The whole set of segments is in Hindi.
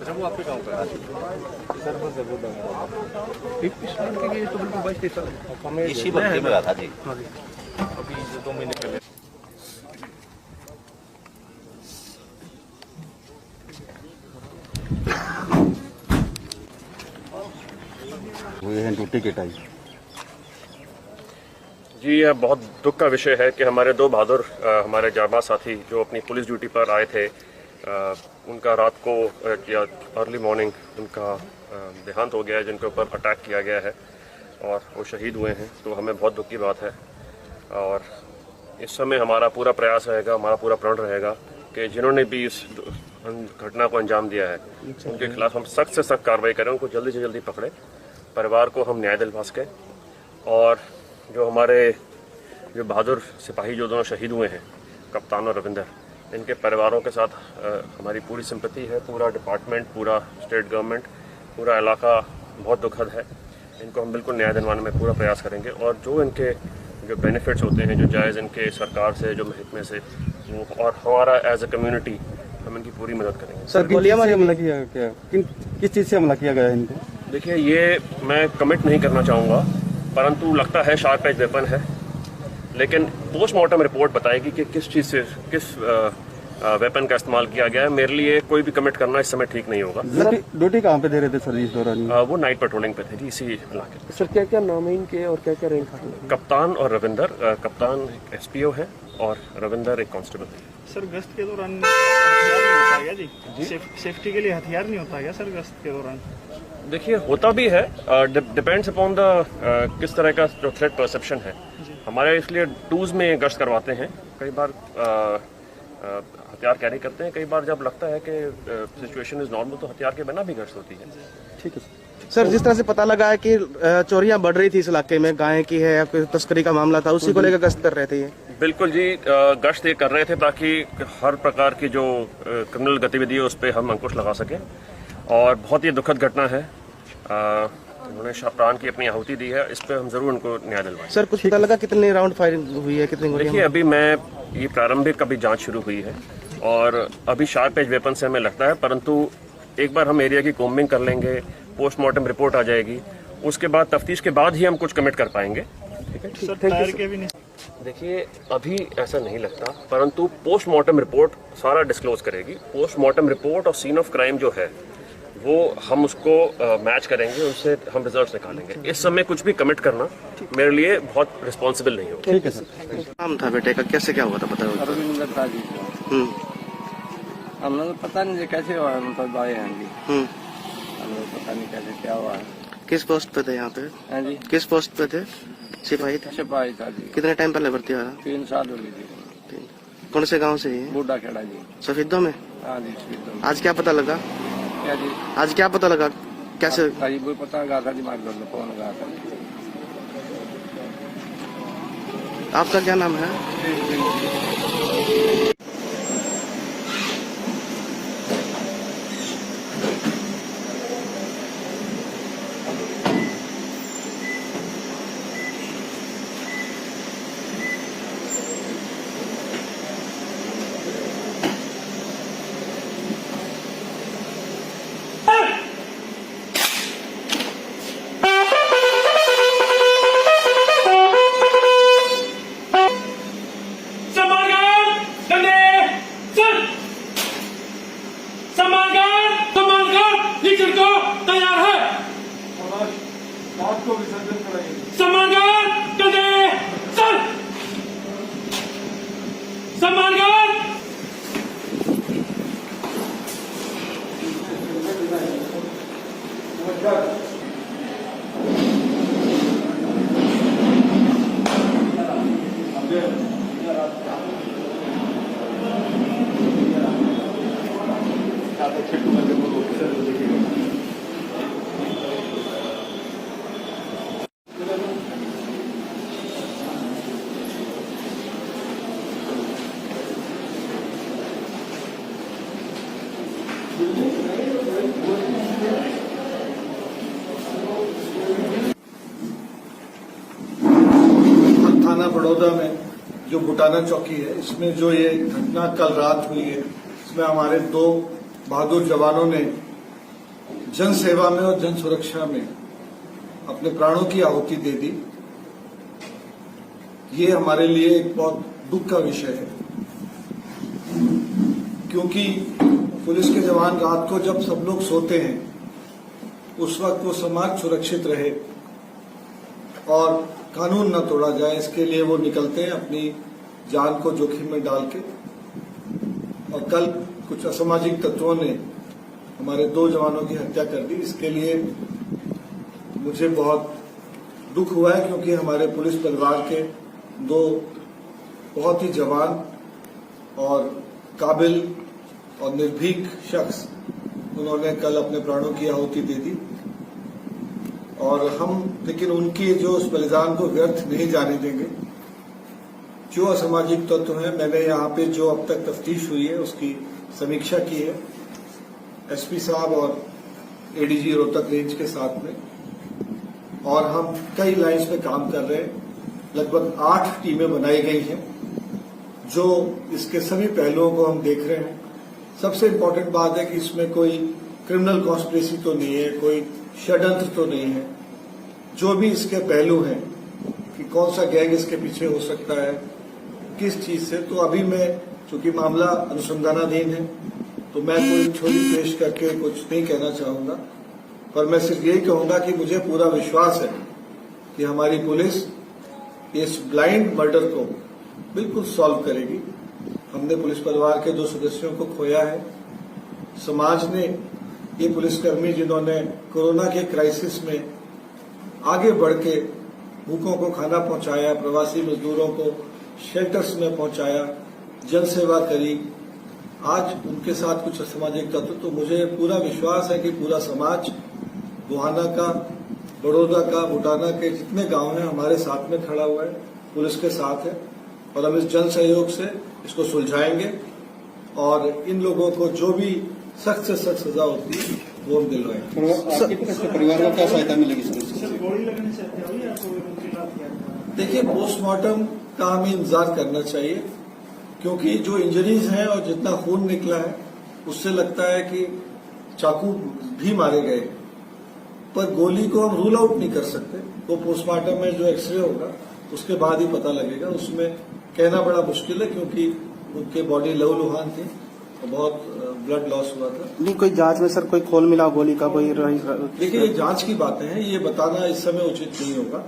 वो आपके गाँव का सर बस जरूर इस मिनट के लिए तो बिल्कुल बस स्टेशन इसी बच्चे में था जी अभी 2 महीने पहले। हुए हैं ड्यूटी के टाइम। जी, यह बहुत दुख का विषय है कि हमारे 2 बहादुर हमारे जाबाज साथी जो अपनी पुलिस ड्यूटी पर आए थे, उनका रात को या अर्ली मॉर्निंग उनका देहांत हो गया है, जिनके ऊपर अटैक किया गया है और वो शहीद हुए हैं। तो हमें बहुत दुख की बात है और इस समय हमारा पूरा प्रयास रहेगा, हमारा पूरा प्रण रहेगा कि जिन्होंने भी इस घटना को अंजाम दिया है उनके खिलाफ हम सख्त से सख्त कार्रवाई करें, उनको जल्दी से जल्दी पकड़ें, परिवार को हम न्याय दिलवा सकें। और जो हमारे बहादुर सिपाही जो दोनों शहीद हुए हैं, कप्तान और रविंदर, इनके परिवारों के साथ हमारी पूरी सिंपैथी है। पूरा डिपार्टमेंट, पूरा स्टेट गवर्नमेंट, पूरा इलाका बहुत दुखद है। इनको हम बिल्कुल न्याय दिलवाने में पूरा प्रयास करेंगे और जो इनके जो बेनिफिट्स होते हैं, जो जायज़ इनके सरकार से, जो महकमे से, वो और हमारा एज अ कम्युनिटी हम इनकी पूरी मदद करेंगे। सर गोलियां मारी हमला किया क्या, किस चीज़ से हमला किया गया है इनको? देखिए, ये मैं कमिट नहीं करना चाहूँगा, परंतु लगता है शार्प एज वेपन है, लेकिन पोस्टमार्टम रिपोर्ट बताएगी कि किस चीज़ से, किस वेपन का इस्तेमाल किया गया है। मेरे लिए कोई भी कमिट करना इस समय ठीक नहीं होगा। ड्यूटी कहाँ पे दे रहे थे सर इस दौरान? वो नाइट पेट्रोलिंग पे थे जी, इसी इलाके में। सर क्या क्या नाम है इनके और क्या क्या रैंक? कप्तान और रविंदर, कप्तान SPO है और रविंदर एक कांस्टेबल है। सर गश्त के दौरान हथियार नहीं होता क्या जी? सेफ्टी के लिए हथियार नहीं होता क्या सर गश्त के दौरान? देखिए, होता भी है, डिपेंड्स अपॉन द किस तरह का जो थ्रेट परसेप्शन है। हमारे इसलिए टूज में गश्त करवाते हैं, कई बार हथियार कैरी करते हैं, कई बार जब लगता है कि सिचुएशन इज नॉर्मल तो हथियार के बिना भी गश्त होती है। ठीक है सर। जिस तरह से पता लगा है कि चोरियां बढ़ रही थी इस इलाके में, गाय की है या फिर तस्करी का मामला था, उसी को लेकर गश्त कर रहे थे ये? बिल्कुल जी, गश्त ये कर रहे थे ताकि हर प्रकार की जो क्रिमिनल गतिविधि है उस पर हम अंकुश लगा सकें। और बहुत ही दुखद घटना है, उन्होंने प्राण की अपनी आहुति दी है, इस पर हम जरूर उनको न्याय दिलवाएंगे। सर कुछ पता लगा कितने राउंड फायरिंग हुई है, कितनी गोलियां? देखिए, अभी ये प्रारंभिक अभी जांच शुरू हुई है और अभी शार्प एज वेपन से हमें लगता है, परंतु एक बार हम एरिया की कोम्बिंग कर लेंगे, पोस्टमार्टम रिपोर्ट आ जाएगी, उसके बाद तफ्तीश के बाद ही हम कुछ कमिट कर पाएंगे। ठीक है सर, टायर के भी नहीं? देखिए, अभी ऐसा नहीं लगता, परंतु पोस्टमार्टम रिपोर्ट सारा डिस्क्लोज करेगी। पोस्टमार्टम रिपोर्ट और सीन ऑफ क्राइम जो है वो हम उसको मैच करेंगे, उससे हम रिजल्ट्स निकालेंगे। इस समय कुछ भी कमिट करना मेरे लिए बहुत रिस्पॉन्सिबल नहीं होगा। ठीक है सर। नाम था बेटे का, कैसे क्या हुआ था पता? रविंद्र था जी। हम लोग पता नहीं कैसे हुआ, मतलब आए हैं जी। हम लोग पता नहीं कैसे क्या हुआ। किस पोस्ट पे थे यहाँ पे? हाँ जी। किस पोस्ट पे थे? सिपाही थे? सिपाही था जी। कितने टाइम पहले भर्ती हुआ? 3 साल हो गई थी। कौन से गाँव से है? बूढ़ा खेड़ा जी। सफेदों में? हाँ जी, सफेदों में। आज क्या पता लगा? क्या जी? आज क्या पता लगा कैसे? वो पता लगा था दिमाग में फोन लगा था। आपका क्या नाम है? थाना बड़ौदा में जो बुटाना चौकी है, इसमें जो ये घटना कल रात हुई है, इसमें हमारे 2 बहादुर जवानों ने जन सेवा में और जन सुरक्षा में अपने प्राणों की आहुति दे दी। ये हमारे लिए एक बहुत दुख का विषय है, क्योंकि पुलिस के जवान रात को जब सब लोग सोते हैं उस वक्त वो समाज सुरक्षित रहे और कानून न तोड़ा जाए, इसके लिए वो निकलते हैं अपनी जान को जोखिम में डाल के। और कल कुछ असामाजिक तत्वों ने हमारे 2 जवानों की हत्या कर दी। इसके लिए मुझे बहुत दुख हुआ है, क्योंकि हमारे पुलिस परिवार के 2 बहुत ही जवान और काबिल और निर्भीक शख्स, उन्होंने कल अपने प्राणों की आहुति दे दी। और हम लेकिन उनकी जो उस बलिदान को व्यर्थ नहीं जाने देंगे। जो असामाजिक तत्व हैं, मैंने यहाँ पे जो अब तक तफ्तीश हुई है उसकी समीक्षा की है एसपी साहब और एडीजी रोहतक रेंज के साथ में, और हम कई लाइन्स पे काम कर रहे हैं। लगभग 8 टीमें बनाई गई हैं जो इसके सभी पहलुओं को हम देख रहे हैं। सबसे इम्पोर्टेंट बात है कि इसमें कोई क्रिमिनल कॉन्स्पिरेसी तो नहीं है, कोई षड्यंत्र तो नहीं है। जो भी इसके पहलू हैं कि कौन सा गैंग इसके पीछे हो सकता है, किस चीज से, तो अभी मैं चूंकि मामला अनुसंधानाधीन है तो मैं कोई छोरी पेश करके कुछ नहीं कहना चाहूंगा, पर मैं सिर्फ यही कहूंगा कि मुझे पूरा विश्वास है कि हमारी पुलिस इस ब्लाइंड मर्डर को बिल्कुल सॉल्व करेगी। हमने पुलिस परिवार के 2 सदस्यों को खोया है। समाज ने ये पुलिसकर्मी जिन्होंने कोरोना के क्राइसिस में आगे बढ़ के भूखों को खाना पहुंचाया, प्रवासी मजदूरों को शेल्टर्स में पहुंचाया, जन सेवा करी, आज उनके साथ कुछ असामाजिक तत्व, तो मुझे पूरा विश्वास है कि पूरा समाज गोहाना का, बड़ौदा का, बुटाना के जितने गांव हैं हमारे साथ में खड़ा हुआ है, पुलिस के साथ है, और हम इस जन सहयोग से इसको सुलझाएंगे और इन लोगों को जो भी सख्त से सख्त सजा होती है वो हम दिलवाएंगे। आपकी तरफ से परिवार को क्या सहायता मिलेगी सर, गोली लगने से हत्या हुई या कोई उनके साथ किया था? देखिए, पोस्टमार्टम का हमें इंतजार करना चाहिए, क्योंकि जो इंजरीज हैं और जितना खून निकला है उससे लगता है कि चाकू भी मारे गए, पर गोली को हम रूल आउट नहीं कर सकते। वो पोस्टमार्टम में जो एक्सरे होगा उसके बाद ही पता लगेगा। उसमें कहना बड़ा मुश्किल है, क्योंकि उनके बॉडी लहूलुहान थी और बहुत ब्लड लॉस हुआ था। नहीं, कोई जांच में सर कोई खोल मिला गोली का कोई? देखिए, ये जांच की बातें हैं, ये बताना इस समय उचित नहीं होगा।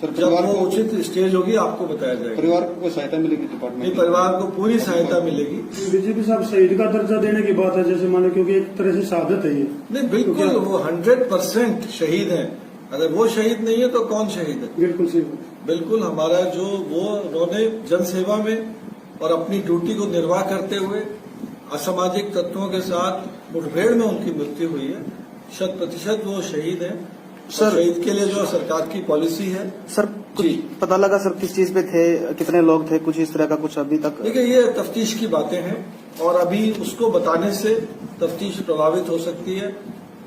सर, जब वो उचित स्टेज होगी आपको बताया जाएगा। परिवार को सहायता मिलेगी डिपार्टमेंट? नहीं, परिवार को पूरी सहायता मिलेगी। बीजेपी साहब शहीद का दर्जा देने की बात है, जैसे माने, क्योंकि एक तरह से शहादत है ये। नहीं, बिल्कुल वो 100% शहीद हैं। अगर वो शहीद नहीं है तो कौन शहीद है? बिल्कुल सही। बिल्कुल हमारा जो उन्होंने जनसेवा में और अपनी ड्यूटी को निर्वाह करते हुए असामाजिक तत्वों के साथ मुठभेड़ में उनकी मृत्यु हुई है। 100% वो शहीद है। सर, शहीद के लिए जो सरकार की पॉलिसी है। सर, कुछ पता लगा सर किस चीज पे थे, कितने लोग थे, कुछ इस तरह का कुछ अभी तक? देखिए, ये तफ्तीश की बातें हैं और अभी उसको बताने से तफ्तीश प्रभावित हो सकती है।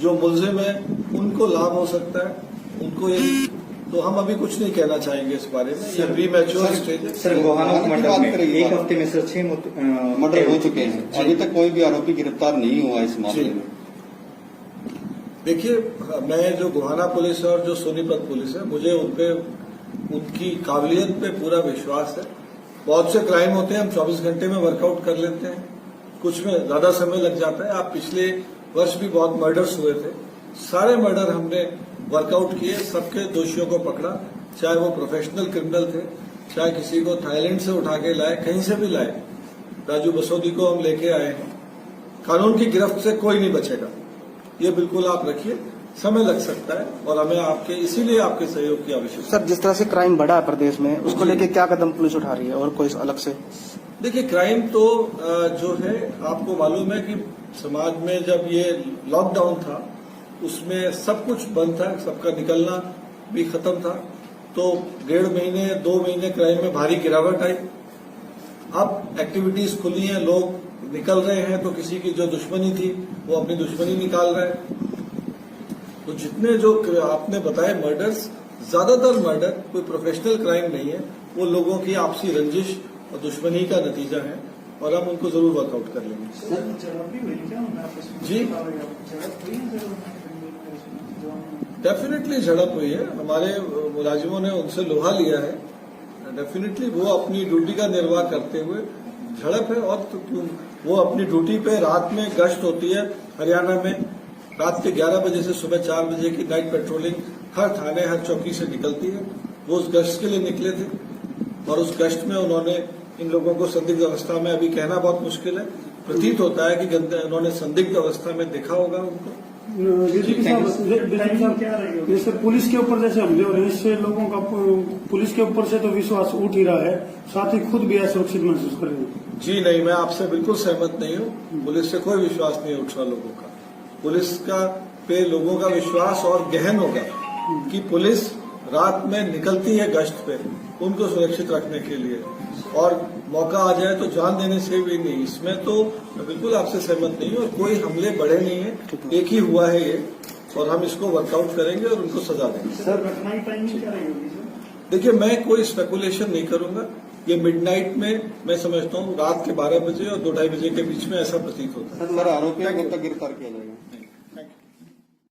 जो मुलजिम है उनको लाभ हो सकता है, उनको ये, तो हम अभी कुछ नहीं कहना चाहेंगे इस बारे में। ये प्री मैच्योर स्टेज है। सर, गोहाना मंडल में एक हफ्ते में सर 6 मर्डर हो चुके हैं, अभी तक कोई भी आरोपी गिरफ्तार नहीं हुआ इस मामले में। देखिए, मैं जो गोहाना पुलिस और जो सोनीपत पुलिस है, मुझे उनपे उनकी काबिलियत पे पूरा विश्वास है। बहुत से क्राइम होते हैं हम 24 घंटे में वर्कआउट कर लेते हैं, कुछ में ज्यादा समय लग जाता है। आप पिछले वर्ष भी बहुत मर्डर्स हुए थे, सारे मर्डर हमने वर्कआउट किए, सबके दोषियों को पकड़ा, चाहे वो प्रोफेशनल क्रिमिनल थे, चाहे किसी को थाईलैंड से उठा के लाए, कहीं से भी लाए। राजू बसोदी को हम लेके आए हैं। कानून की गिरफ्त से कोई नहीं बचेगा, ये बिल्कुल आप रखिए। समय लग सकता है और हमें इसीलिए आपके सहयोग की आवश्यकता। सर, जिस तरह से क्राइम बढ़ा है प्रदेश में, उसको लेके क्या कदम पुलिस उठा रही है और कोई अलग से? देखिए, क्राइम तो जो है, आपको मालूम है कि समाज में जब ये लॉकडाउन था उसमें सब कुछ बंद था, सबका निकलना भी खत्म था, तो 1.5 महीने 2 महीने क्राइम में भारी गिरावट आई। अब एक्टिविटीज खुली हैं, लोग निकल रहे हैं तो किसी की जो दुश्मनी थी वो अपनी दुश्मनी निकाल रहे हैं। तो जितने जो आपने बताए मर्डर्स, ज्यादातर मर्डर कोई प्रोफेशनल क्राइम नहीं है, वो लोगों की आपसी रंजिश और दुश्मनी का नतीजा है और हम उनको जरूर वर्कआउट कर लेंगे। जी डेफिनेटली झड़प हुई है, हमारे मुलाजिमों ने उनसे लोहा लिया है। डेफिनेटली वो अपनी ड्यूटी का निर्वाह करते हुए झड़प है। और तो क्यों, वो अपनी ड्यूटी पे रात में गश्त होती है हरियाणा में, रात के 11 बजे से सुबह 4 बजे की नाइट पेट्रोलिंग हर थाने हर चौकी से निकलती है। वो उस गश्त के लिए निकले थे और उस गश्त में उन्होंने इन लोगों को संदिग्ध अवस्था में, अभी कहना बहुत मुश्किल है, प्रतीत होता है कि उन्होंने संदिग्ध अवस्था में देखा होगा उनको। जैसे पुलिस के ऊपर जैसे हमले हो रहे हैं, इससे लोगों का पुलिस के ऊपर से तो विश्वास उठ ही रहा है, साथ ही खुद भी असुरक्षित महसूस कर रहे हैं। जी नहीं, मैं आपसे बिल्कुल सहमत नहीं हूँ। पुलिस से कोई विश्वास नहीं उठ रहा लोगों का। पुलिस का पे लोगों का विश्वास और गहन होगा कि पुलिस रात में निकलती है गश्त पे उनको सुरक्षित रखने के लिए, और मौका आ जाए तो जान देने से भी नहीं। इसमें तो बिल्कुल आपसे सहमत नहीं हूँ। और कोई हमले बड़े नहीं है, एक ही हुआ है ये, और हम इसको वर्कआउट करेंगे और उनको सजा देंगे। सर घटना की टाइमिंग क्या रहेगी सर? देखिए, मैं कोई स्पेकुलेशन नहीं करूंगा। ये मिडनाइट में मैं समझता हूँ रात के 12 बजे और 2-2:30 बजे के बीच में ऐसा प्रतीत होता है। सर आरोपियों को तक गिरफ्तार किया जाएगा।